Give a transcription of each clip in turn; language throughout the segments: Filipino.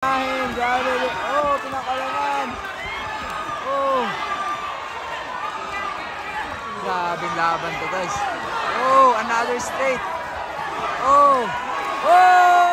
Grabe. Oh, pinakalangan. Oh. Grabing laban to, guys. Oh, another straight. Oh. Oh.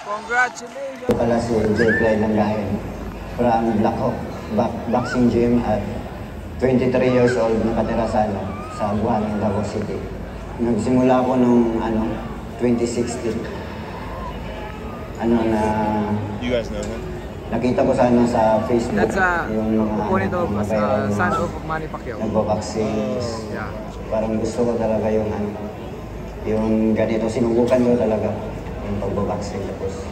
Congratulations. Ito pala si J. Clyde Langgahin from Black Hawk Boxing Gym at 23 years old, nakatira sa Buhangin, Davao City. Nagsimula ako nung 2016. You guys know him? Nakita ko sa Facebook. That's yung opponent of son of Manny Pacquiao. Nagbo-boxing. Yeah. Parang gusto ko talaga yung ganito. Sinubukan ko talaga yung pagbo-boxing. Tapos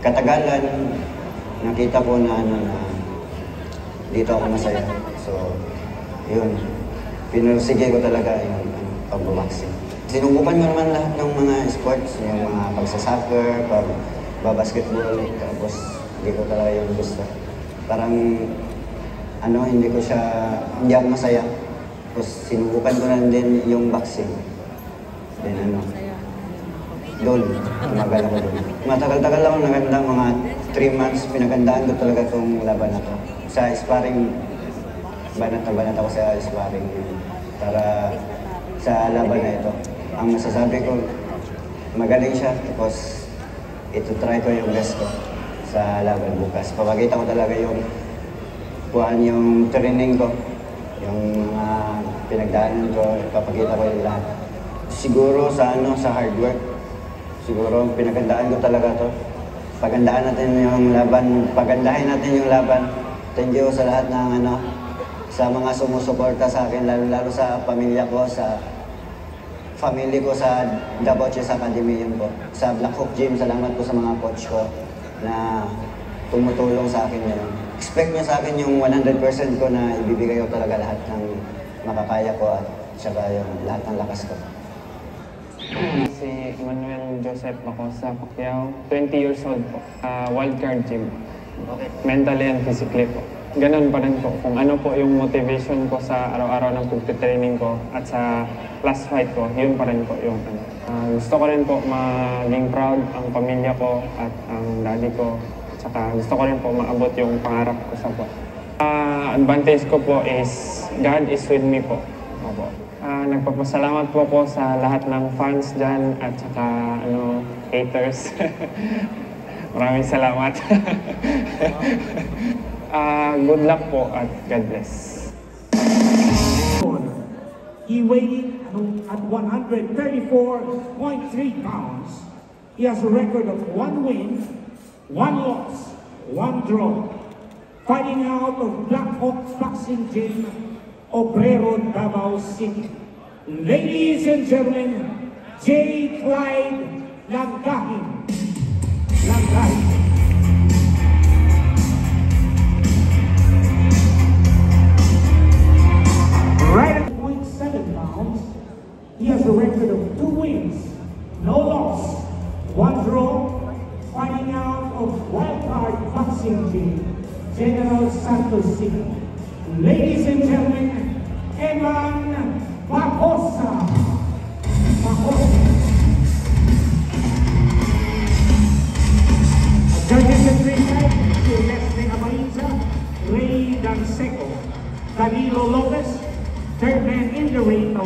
katagalan, nakita ko na dito ako masaya. So, yun. Pinursige ko talaga yung pagbo-boxing. Sinubukan ko naman lahat ng mga sports, yung mga pagsasoccer, pagbabasketball, tapos hindi ko talaga yung gusto. Parang, hindi ako masaya. Tapos sinubukan ko na din yung boxing. Then doon, tumagal ako doon. Matagal-tagal ako naganda, mga 3 months, pinagandaan ko talaga itong laban na to. Sa sparring, banat ako sa sparring para sa laban na ito. Ang masasabi ko, magaling siya, tapos ito-try ko yung best ko sa laban bukas. Papakita ko talaga yung training ko, yung mga pinagdaanan ko, papakita ko yung lahat. Siguro sa hard work, siguro pinagandaan ko talaga to. Pagandahin natin yung laban. Thank you sa lahat ng sa mga sumusuporta sa akin, lalo sa pamilya ko, sa family ko sa Davao Chess Academy yun po. Sa Black Hawk Gym, salamat po sa mga coach ko na tumutulong sa akin yun. Expect niyo sa akin yung 100% ko na ibibigay ko talaga lahat ng makakaya ko at saka yung lahat ng lakas ko. Si Emmanuel Joseph Bacosa Pacquiao, 20 years old po. Wildcard gym. Okay. Mentally and physically po. Ganun pa rin po. Kung ano po yung motivation ko sa araw-araw ng pagtitraining ko at sa last fight ko, yun pa rin po yung gusto ko rin po maging proud ang pamilya ko at ang daddy ko. At saka gusto ko rin po maabot yung pangarap ko sa po. Advantage ko po is God is with me po. Opo. Nagpapasalamat po ko sa lahat ng fans dyan at saka haters. Maraming salamat. Good luck po at God bless. He weighed at 134.3 pounds. He has a record of 1 win, 1 loss, 1 draw. Fighting out of Black Hawk Boxing Gym, Obrero, Davao City. Ladies and gentlemen, J. Clyde Langgahin. Right at 0.7 pounds, he has a record of 2 wins, no loss, 1 draw, fighting out of Wildcard Boxing Gym, General Santos City. Ladies and gentlemen, Eman Bacosa. Judges at ringside, si Leslie Amaiza, Ray Danseco, Danilo Lopez, third man in the ring.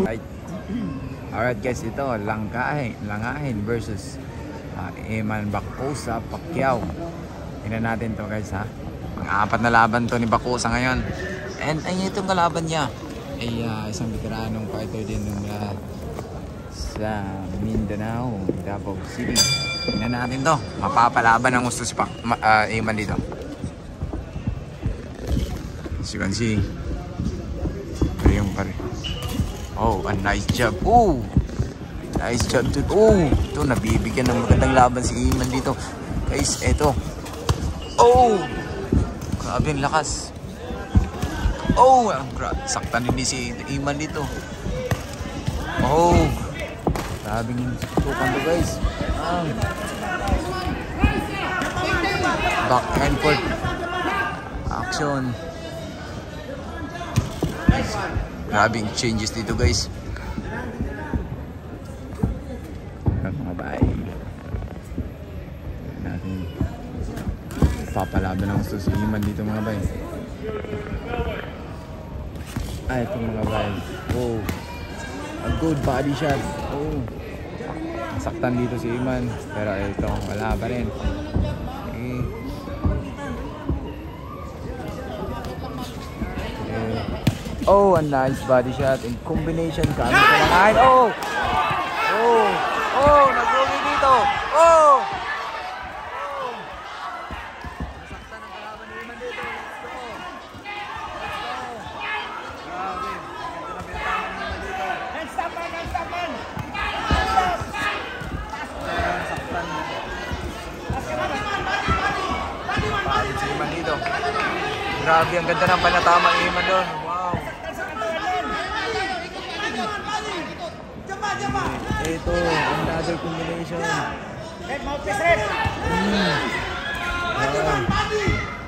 Alright guys, ito Langgahin versus Eman Bacosa Pacquiao. Tingnan natin to guys ha. Pang-apat na laban to ni Bacosa ngayon. And ay itong kalaban niya ay isang veteranong fighter din sa Mindanao, Davao City. Tingnan natin to. Mapapalaban ang gusto si Eman dito. As you can see, yung pare. Oh, a nice job. Oh, nice job dude. Oh, ito nabibigyan ng magandang laban si Eman dito. Guys, eto. Oh, grabe ang lakas. Oh, saktan din si Eman dito. Oh, grabing tukan to guys. Back and forth action. Grabing changes dito guys. mga bay. Natin papalaban ng gusto si Iman dito mga bay. Ay, ito mga bay. Oh, a good body shot. Oh, saktan dito si Iman, pero ito wala pa rin. Okay. Oh, a nice body shot in combination kami sa langahin. Oh! Oh! Oh! Nag-uwi dito! Oh! Oh! Nasaktan ang kalaban ni Iman dito. Let's go! Let's go! Grabe. Ito na pinataman ni Iman dito. Nag-stop-man! Nasaktan. Pagod si Iman dito. Grabe, ang ganda ng panatama ni Iman doon. Wow! Ito, another combination.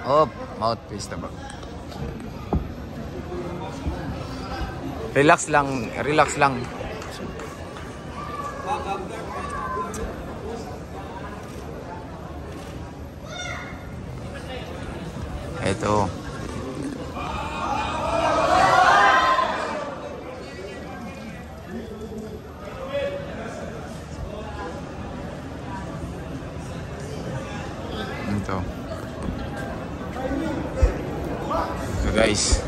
Oh, mouthpiece na ba? Relax lang, relax lang. Ito. Ito. So guys,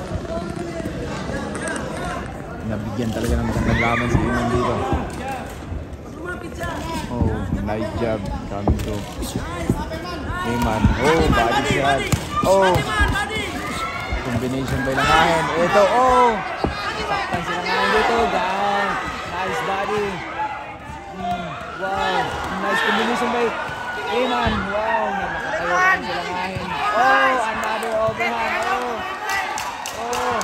nabigyan talaga ng magandang laban si Iman dito. Oh, nice job coming to Iman. Oh, body shot. Oh, combination by langahin. Ito, oh, saktan si langahin dito. Guys, nice body. Wow, nice combination by Iman. Wow, nakatayo pa rin si langahin. Oh, another overhand. Oh, oh.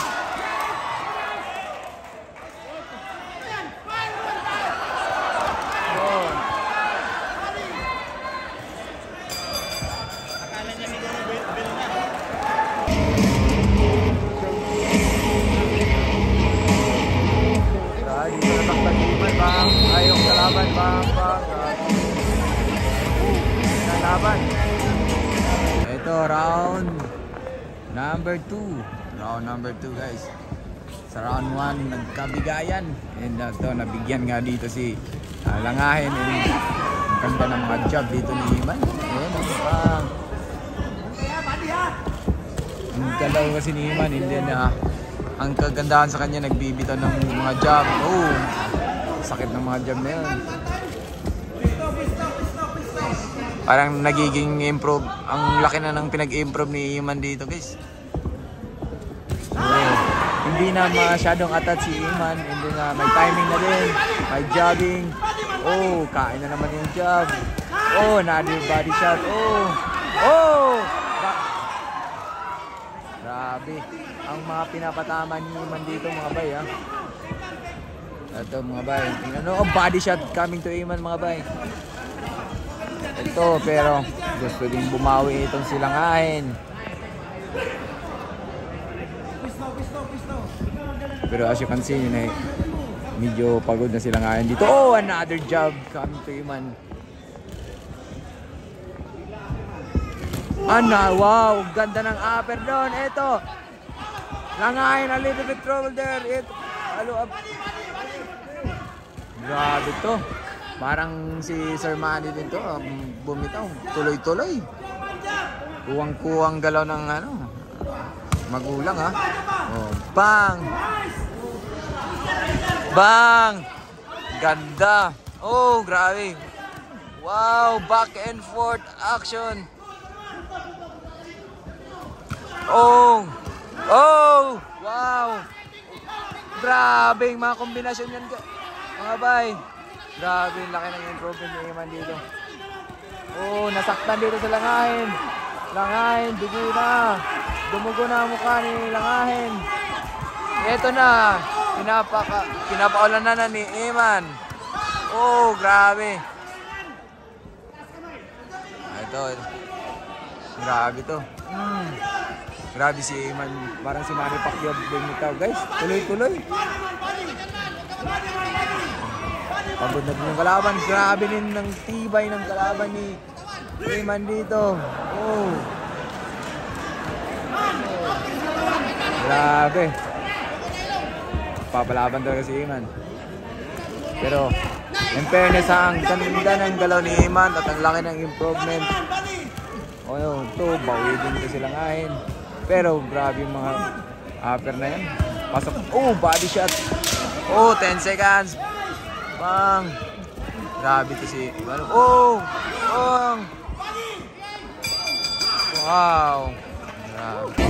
Ayong kalaban, nalaban. Ito, round number 2. Round number 2 guys. Sa round 1, nagkabigayan. And ito, nabigyan nga dito si langahin. And ang ganda ng mga job dito ni Iman. Ayan, ang galaw kasi ni Iman. Hindi na ang kagandahan sa kanya, nagbibitaw ng mga job. Oh, sakit ng mga job na yun. Parang nagiging improve. Ang laki na ng pinag-improve ni Iman dito guys. So, hindi na masyadong atat si Iman. Hindi na, may timing na din. May jobbing. Oh, kain na naman yung job. Oh, another body shot. Oh, oh, grabe. Ang mga pinapatama ni Iman dito mga bay ha. Ito mga bay. Tingnan mo, oh, body shot coming to Iman mga bay. Ito pero gusto din bumawi itong si langahin. Pero as you can see, yun, medyo pagod na si langahin dito. Oh, another job coming to Iman. Ana, wow, ganda ng upper doon. Ito. Langahin, a little bit trouble there. Ito. Halo up. Grabe to. Parang si Sir Manny din to. Bumitaw. Tuloy-tuloy. Kuwang-kuwang galaw ng ano. Magulang ha. Oh, bang. Bang. Ganda. Oh, grabe. Wow, back and forth action. Oh. Oh, wow. Grabe mga kombinasyon yan mga bay. Grabe, laki ng improvement ni Iman dito. Oh, nasaktan dito sa langahin. Langahin, dugo na. Dumugo na ang mukha ni langahin. Ito na. Pinapaulan na ni Iman. Oh, grabe. Ito. Grabe to. Grabe si Iman, parang si Manny Pacquiao bumitaw guys, tuloy-tuloy. Pagod na din yung kalaban. Grabe din ng tibay ng kalaban ni Iman dito. Oh. Grabe. Papalaban talaga si Iman. Pero, in fairness, ang ganda ng galaw ni Iman at ang laki ng improvement. O yun, ito, bawi din ito silang ahin. Pero, grabe yung mga upper na yan. Pasok. Oh, body shot. Oh, 10 seconds. Bang. Grabe ito si Iman. Oh, bang. Wow. Grabe.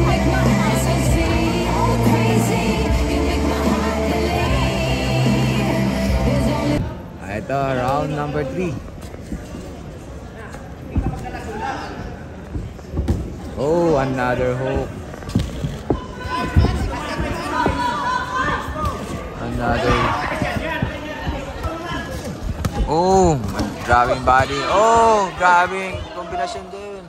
Ito, round number 3. Oh, another hook. Another. Oh, grabing body. Oh, grabing kombinasyon din.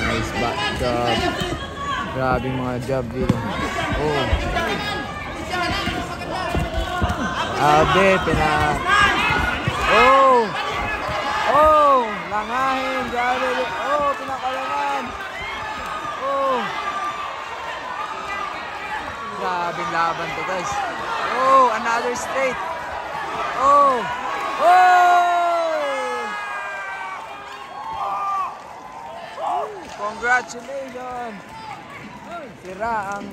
Nice back job. Grabe mga job dito. Oh. Grabe, Oh! Oh! Langahin! Grabe! Oh! Pinakalangan! Oh! Grabe laban to, guys. Oh! Another straight! Oh! Oh! Congratulations! Sira ang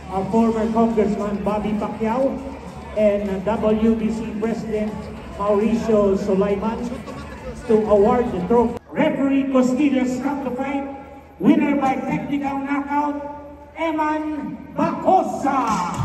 our former Congressman Bobby Pacquiao and WBC President Mauricio Sulaiman to award the trophy. Referee Costillo stopped the fight. Winner by technical knockout, Eman Bacosa.